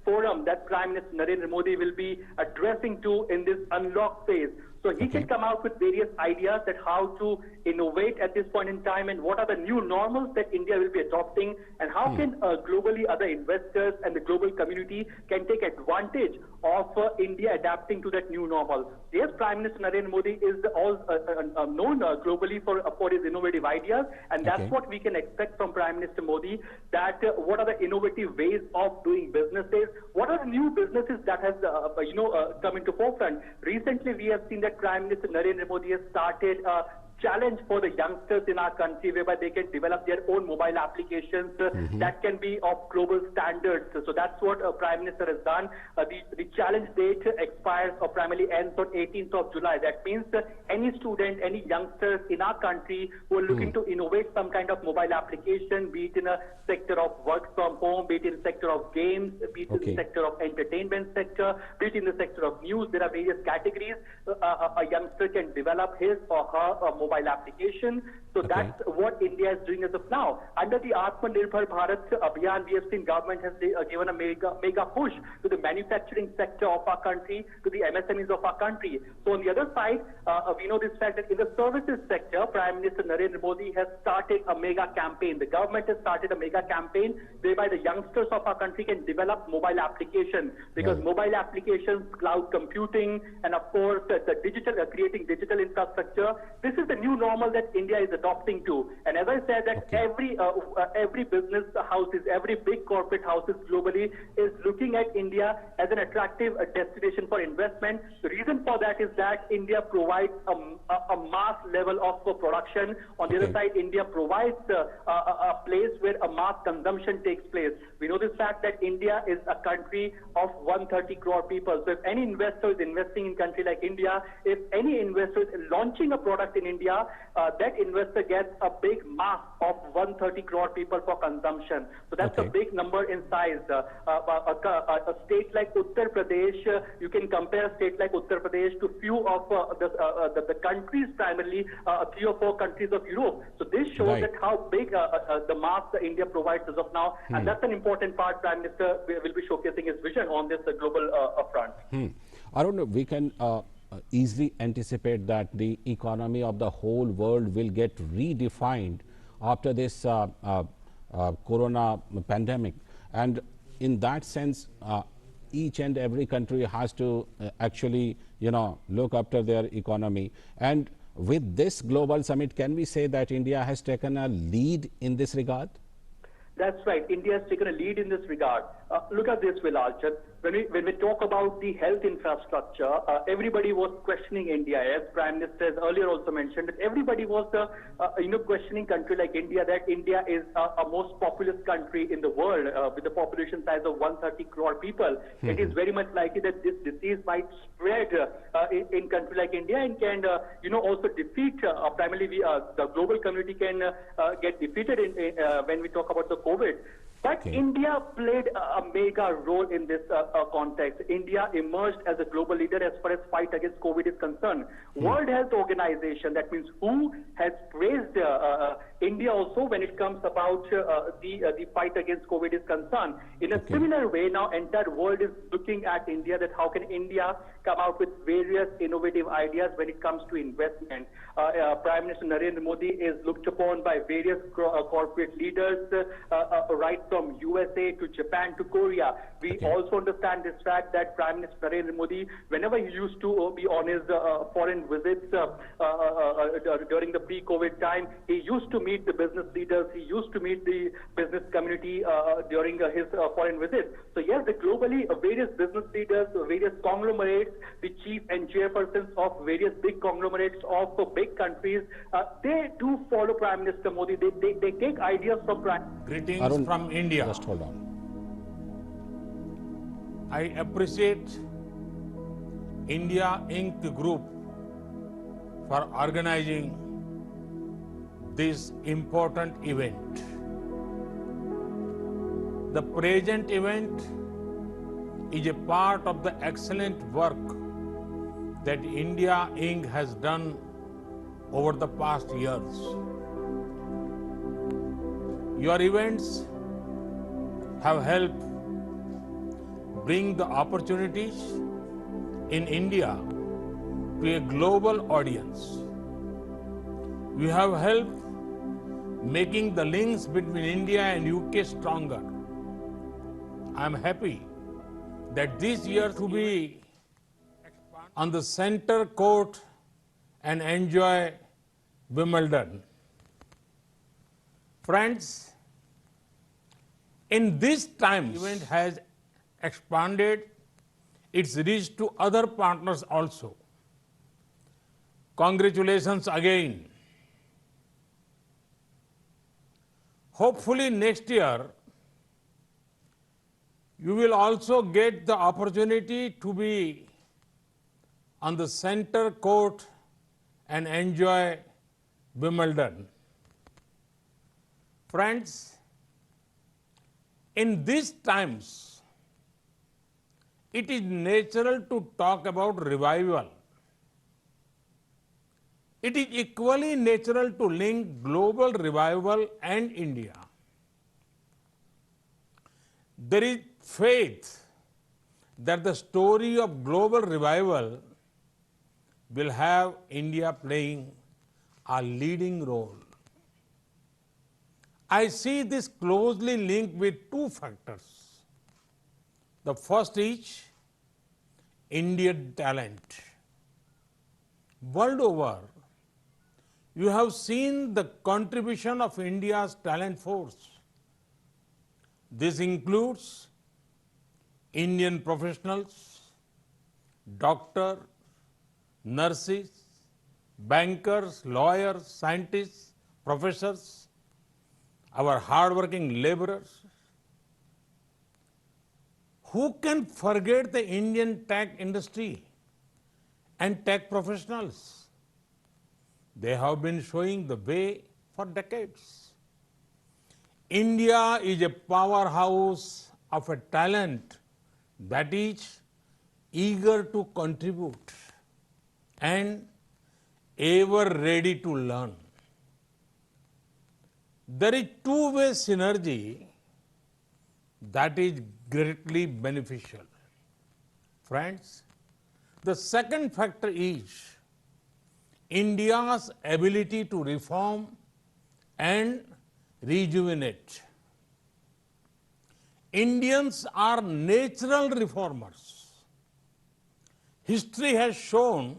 Speaker 11: forum that Prime Minister Narendra Modi will be addressing to in this unlock phase. So he can come out with various ideas that how to innovate at this point in time, and what are the new normals that India will be adopting, and how can globally other investors and the global community can take advantage of India adapting to that new normal. Yes, Prime Minister Narendra Modi is known globally for his innovative ideas, and that's what we can expect from Prime Minister Modi, that what are the innovative ways of doing businesses, what are the new businesses that has come into forefront. Recently, we have seen that Prime Minister Narendra Modi has started a challenge for the youngsters in our country, whereby they can develop their own mobile applications that can be of global standards. So that's what Prime Minister has done. The challenge date expires or primarily ends on 18th of July. That means any student, any youngsters in our country who are looking to innovate some kind of mobile application, be it in a sector of work from home, be it in the sector of games, be it in the sector of entertainment sector, be it in the sector of news, there are various categories. A youngster can develop his or her mobile application. So that's what India is doing as of now. Under the Atmanirbhar Bharat Abhiyan, we have seen government has given a mega push to the manufacturing sector of our country, to the MSMEs of our country. So on the other side, we know this fact that in the services sector, Prime Minister Narendra Modi has started a mega campaign. The government has started a mega campaign whereby the youngsters of our country can develop mobile applications, because mobile applications, cloud computing, and of course the digital, creating digital infrastructure. This is the new normal that India is adopting to. And as I said, that every business houses, every big corporate houses globally is looking at India as an attractive destination for investment. The reason for that is that India provides a mass level of production. On the other side, India provides a place where a mass consumption takes place. We know this fact that India is a country of 130 crore people. So if any investor is investing in a country like India, if any investor is launching a product in India, that investor gets a big mass of 130 crore people for consumption. So that's a big number in size. A state like Uttar Pradesh, you can compare a state like Uttar Pradesh to few of the countries, primarily 3 or 4 countries of Europe. So this shows that how big the mass India provides as of now, and that's an important part. Prime Minister will be showcasing his vision on this global front.
Speaker 1: Arun, we can easily anticipate that the economy of the whole world will get redefined after this corona pandemic, and in that sense each and every country has to actually look after their economy. And with this global summit, can we say that India has taken a lead in this regard?
Speaker 11: That's right. India has taken a lead in this regard. Look at this, Bilal. When we talk about the health infrastructure, everybody was questioning India. As Prime Minister has earlier also mentioned, that everybody was questioning country like India, that India is a most populous country in the world with a population size of 130 crore people. It is very much likely that this disease might spread in country like India and can also defeat primarily the global community can get defeated when we talk about the COVID. But India played a mega role in this context. India emerged as a global leader as far as fight against COVID is concerned. World Health Organization, that means WHO, has praised India also when it comes about the fight against COVID is concerned. In a similar way, now entire world is looking at India, that how can India come out with various innovative ideas when it comes to investment. Prime Minister Narendra Modi is looked upon by various corporate leaders, right from USA to Japan to Korea. We also understand this fact that Prime Minister Narendra Modi, whenever he used to be on his foreign visits during the pre-COVID time, he used to meet the business leaders, he used to meet the business community during his foreign visits. So yes, globally, various business leaders, various conglomerates, the chief and chairpersons of various big conglomerates of big countries, they do follow Prime Minister Modi. They take ideas from Prime.
Speaker 2: Greetings
Speaker 1: Arun,
Speaker 2: from India.
Speaker 1: just hold on.
Speaker 2: I appreciate India Inc. Group for organizing this important event. The present event is a part of the excellent work that India Inc. has done over the past years. Your events have helped bring the opportunities in India to a global audience. You have helped making the links between India and UK stronger. I am happy that this year to be on the center court and enjoy Wimbledon. Friends, in this time, the event has expanded its reach to other partners also. Congratulations again. Hopefully next year, you will also get the opportunity to be on the center court and enjoy Wimbledon. Friends, in these times, it is natural to talk about revival. It is equally natural to link global revival and India. There is faith that the story of global revival will have India playing a leading role. I see this closely linked with two factors. The first is Indian talent. World over, you have seen the contribution of India's talent force. This includes Indian professionals, doctors, nurses, bankers, lawyers, scientists, professors, our hardworking laborers. Who can forget the Indian tech industry and tech professionals? They have been showing the way for decades. India is a powerhouse of a talent that is eager to contribute and ever ready to learn. There is two-way synergy that is greatly beneficial. Friends, the second factor is India's ability to reform and rejuvenate. Indians are natural reformers. History has shown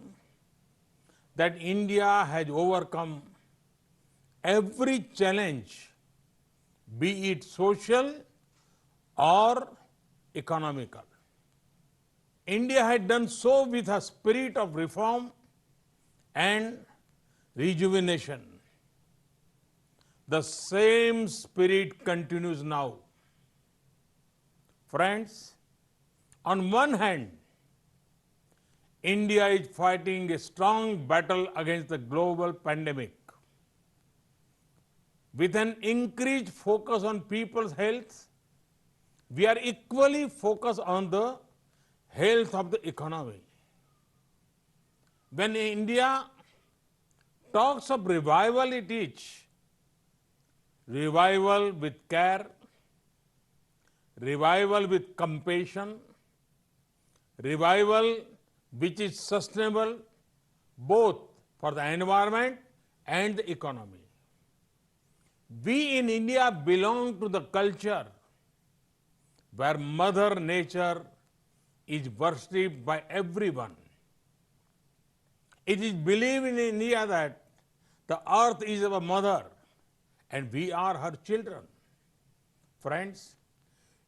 Speaker 2: that India has overcome every challenge, be it social or economical. India had done so with a spirit of reform and rejuvenation. The same spirit continues now. Friends, on one hand, India is fighting a strong battle against the global pandemic. With an increased focus on people's health, we are equally focused on the health of the economy. When India talks of revival, it is revival with care, revival with compassion, revival which is sustainable both for the environment and the economy. We in India belong to the culture where Mother Nature is worshipped by everyone. It is believed in India that the earth is our mother and we are her children. Friends,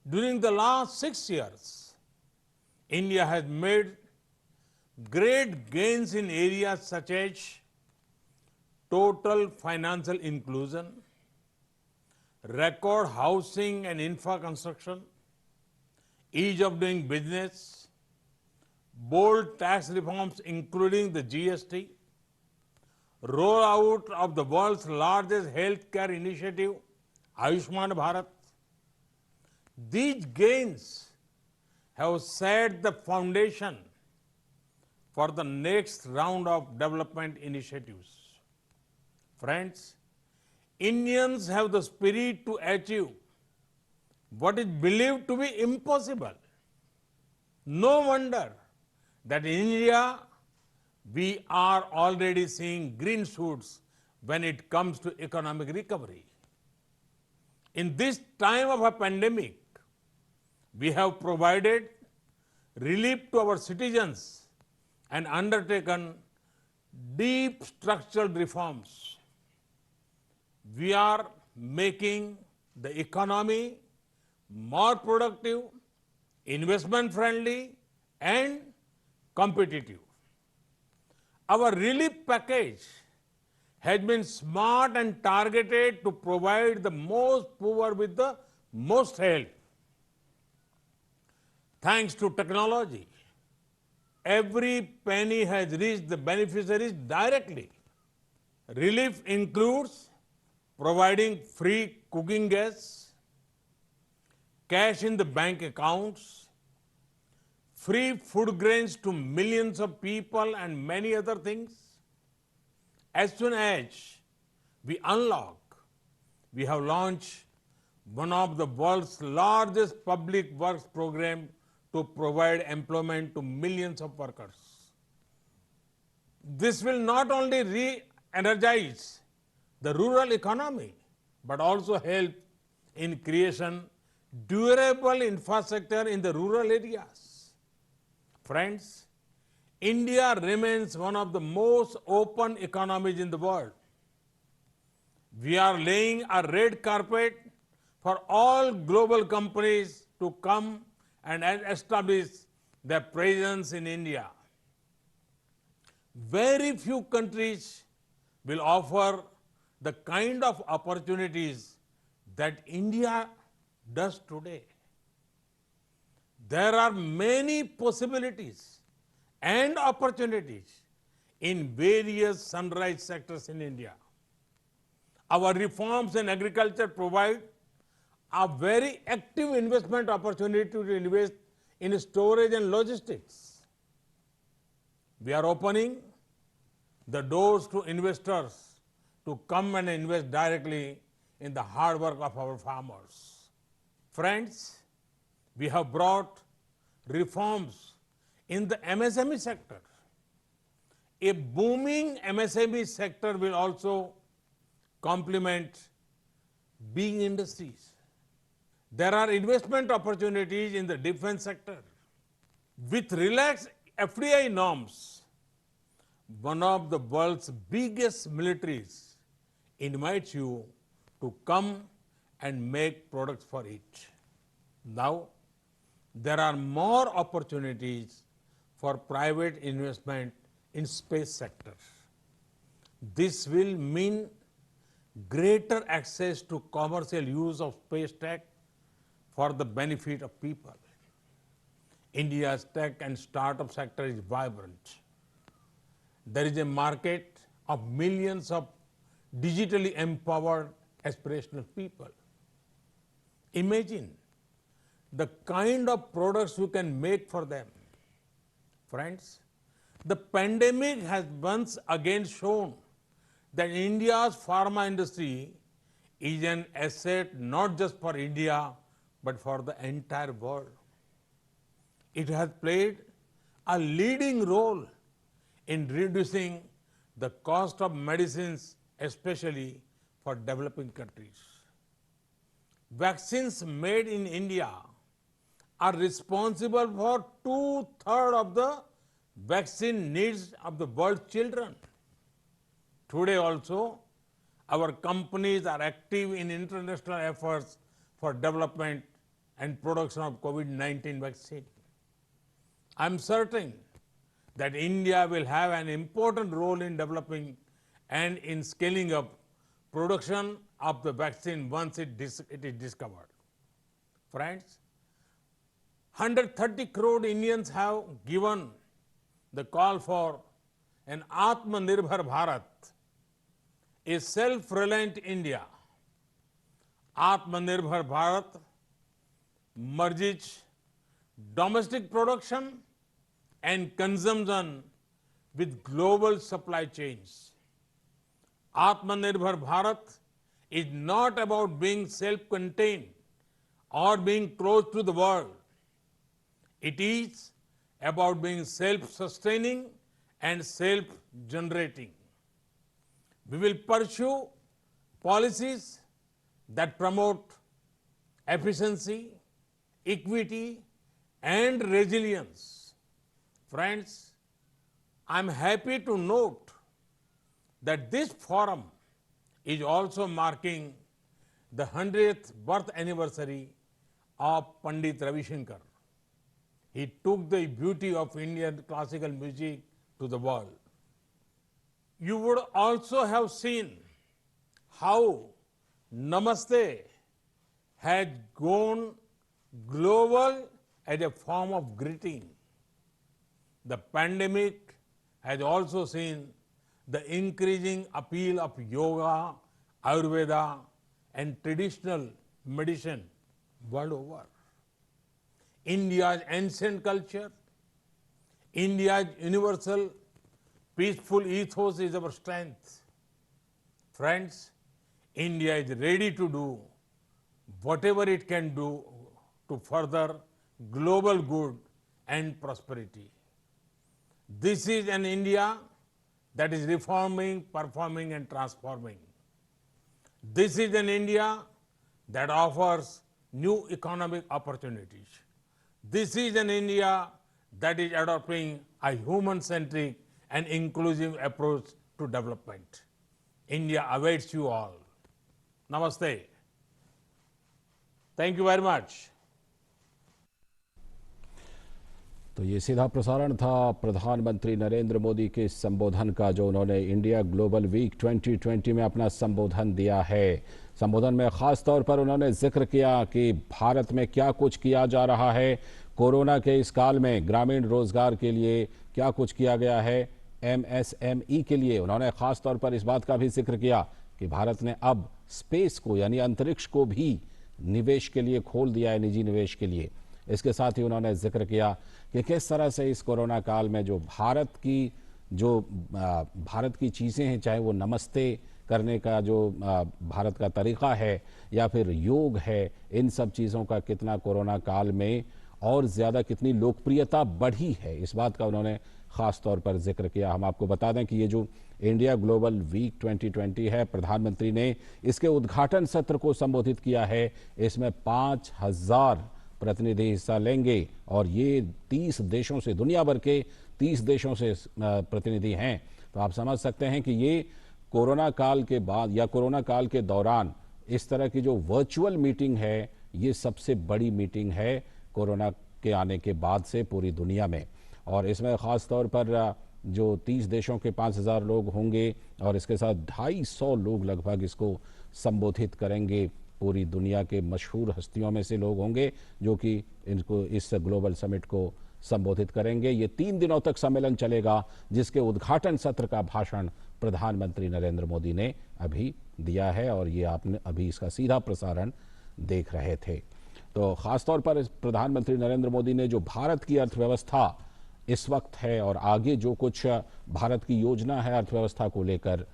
Speaker 2: during the last 6 years, India has made great gains in areas such as total financial inclusion, record housing and infra construction, ease of doing business, bold tax reforms including the GST, rollout of the world's largest healthcare initiative, Ayushman Bharat. These gains have set the foundation for the next round of development initiatives. Friends, Indians have the spirit to achieve what is believed to be impossible. No wonder that in India we are already seeing green shoots when it comes to economic recovery. In this time of a pandemic, we have provided relief to our citizens and undertaken deep structural reforms. We are making the economy more productive, investment friendly, and competitive. Our relief package has been smart and targeted to provide the most poor with the most help. Thanks to technology, every penny has reached the beneficiaries directly. Relief includes providing free cooking gas, cash in the bank accounts, free food grains to millions of people and many other things, As soon as we unlock, we have launched one of the world's largest public works program to provide employment to millions of workers. This will not only re-energize the rural economy, but also help in creation durable infrastructure in the rural areas. Friends, India remains one of the most open economies in the world. We are laying a red carpet for all global companies to come and establish their presence in India. Very few countries will offer the kind of opportunities that India does today. There are many possibilities and opportunities in various sunrise sectors in India. Our reforms in agriculture provide a very active investment opportunity to invest in storage and logistics. We are opening the doors to investors to come and invest directly in the hard work of our farmers. Friends, we have brought reforms in the MSME sector. A booming MSME sector will also complement big industries. There are investment opportunities in the defense sector. With relaxed FDI norms, one of the world's biggest militaries invites you to come and make products for it. Now, there are more opportunities for private investment in space sector. This will mean greater access to commercial use of space tech for the benefit of people. India's tech and startup sector is vibrant. There is a market of millions of digitally empowered aspirational people. Imagine the kind of products you can make for them. Friends, the pandemic has once again shown that India's pharma industry is an asset not just for India, but for the entire world. It has played a leading role in reducing the cost of medicines, especially for developing countries. Vaccines made in India are responsible for 2/3 of the vaccine needs of the world's children. Today also, our companies are active in international efforts for development and production of COVID-19 vaccine. I'm certain that India will have an important role in developing and in scaling up production of the vaccine once it is discovered. Friends, 130 crore Indians have given the call for an Atmanirbhar Bharat, a self-reliant India. Atmanirbhar Bharat merges domestic production and consumption with global supply chains. Atmanirbhar Bharat is not about being self-contained or being close to the world. It is about being self-sustaining and self-generating. We will pursue policies that promote efficiency, equity, and resilience. Friends, I'm happy to note that this forum is also marking the 100th birth anniversary of Pandit Ravi Shankar. He took the beauty of Indian classical music to the world. You would also have seen how Namaste has gone global as a form of greeting. The pandemic has also seen the increasing appeal of yoga, Ayurveda, and traditional medicine world over. India's ancient culture, India's universal peaceful ethos is our strength. Friends, India is ready to do whatever it can do to further global good and prosperity. This is an India that is reforming, performing, and transforming. This is an India that offers new economic opportunities. This is an India that is adopting a human-centric and inclusive approach to development. India awaits you all. Namaste. Thank you very much.
Speaker 1: तो ये सीधा प्रसारण था प्रधानमंत्री नरेंद्र मोदी के संबोधन का, जो उन्होंने इंडिया ग्लोबल वीक 2020 में अपना संबोधन दिया है। संबोधन में खास तौर पर उन्होंने जिक्र किया कि भारत में क्या कुछ किया जा रहा है, कोरोना के इस काल में ग्रामीण रोजगार के लिए क्या कुछ किया गया है, MSME के लिए उन्होंने खास तौर पर इस बात का भी जिक्र किया कि भारत ने अब स्पेस को यानी अंतरिक्ष को भी निवेश के लिए खोल दिया है, निजी निवेश के लिए। इसके साथ ही उन्होंने जिक्र किया कि किस तरह से इस कोरोना काल में जो भारत की चीज़ें हैं, चाहे वो नमस्ते करने का जो भारत का तरीका है या फिर योग है, इन सब चीज़ों का कितना कोरोना काल में और ज़्यादा कितनी लोकप्रियता बढ़ी है, इस बात का उन्होंने ख़ास तौर पर जिक्र किया। हम आपको बता दें कि ये जो इंडिया ग्लोबल वीक 2020 है, प्रधानमंत्री ने इसके उद्घाटन सत्र को संबोधित किया है। इसमें 5000 प्रतिनिधि हिस्सा लेंगे और ये 30 देशों से, दुनिया भर के 30 देशों से प्रतिनिधि हैं। तो आप समझ सकते हैं कि ये कोरोना काल के बाद या कोरोना काल के दौरान इस तरह की जो वर्चुअल मीटिंग है, ये सबसे बड़ी मीटिंग है कोरोना के आने के बाद से पूरी दुनिया में। और इसमें ख़ास तौर पर जो 30 देशों के 5000 लोग होंगे और इसके साथ 250 लोग लगभग इसको संबोधित करेंगे। पूरी दुनिया के मशहूर हस्तियों में से लोग होंगे जो कि इनको इस ग्लोबल समिट को संबोधित करेंगे। ये 3 दिनों तक सम्मेलन चलेगा, जिसके उद्घाटन सत्र का भाषण प्रधानमंत्री नरेंद्र मोदी ने अभी दिया है और ये आपने अभी इसका सीधा प्रसारण देख रहे थे। तो ख़ासतौर पर प्रधानमंत्री नरेंद्र मोदी ने जो भारत की अर्थव्यवस्था इस वक्त है और आगे जो कुछ भारत की योजना है अर्थव्यवस्था को लेकर,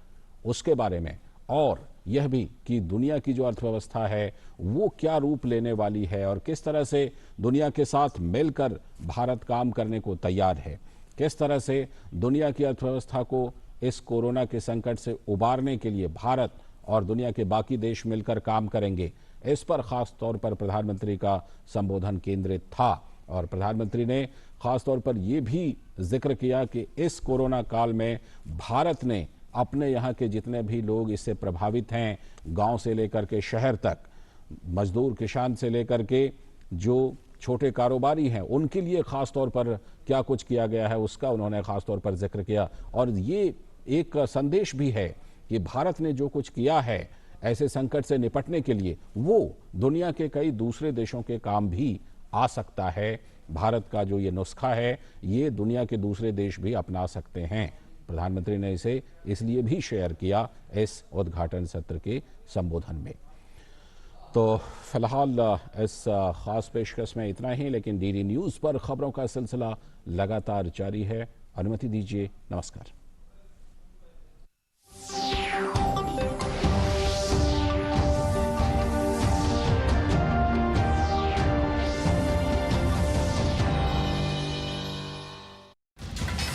Speaker 1: उसके बारे में, और यह भी कि दुनिया की जो अर्थव्यवस्था है वो क्या रूप लेने वाली है और किस तरह से दुनिया के साथ मिलकर भारत काम करने को तैयार है, किस तरह से दुनिया की अर्थव्यवस्था को इस कोरोना के संकट से उबारने के लिए भारत और दुनिया के बाकी देश मिलकर काम करेंगे, इस पर खास तौर पर प्रधानमंत्री का संबोधन केंद्रित था। और प्रधानमंत्री ने खास तौर पर यह भी जिक्र किया कि इस कोरोना काल में भारत ने अपने यहाँ के जितने भी लोग इससे प्रभावित हैं, गांव से लेकर के शहर तक, मजदूर किसान से लेकर के जो छोटे कारोबारी हैं, उनके लिए खास तौर पर क्या कुछ किया गया है उसका उन्होंने खास तौर पर जिक्र किया। और ये एक संदेश भी है कि भारत ने जो कुछ किया है ऐसे संकट से निपटने के लिए, वो दुनिया के कई दूसरे देशों के काम भी आ सकता है। भारत का जो ये नुस्खा है, ये दुनिया के दूसरे देश भी अपना सकते हैं। प्रधानमंत्री ने इसे इसलिए भी शेयर किया इस उद्घाटन सत्र के संबोधन में। तो फिलहाल इस खास पेशकश में इतना ही, लेकिन डीडी न्यूज़ पर खबरों का सिलसिला लगातार जारी है। अनुमति दीजिए, नमस्कार।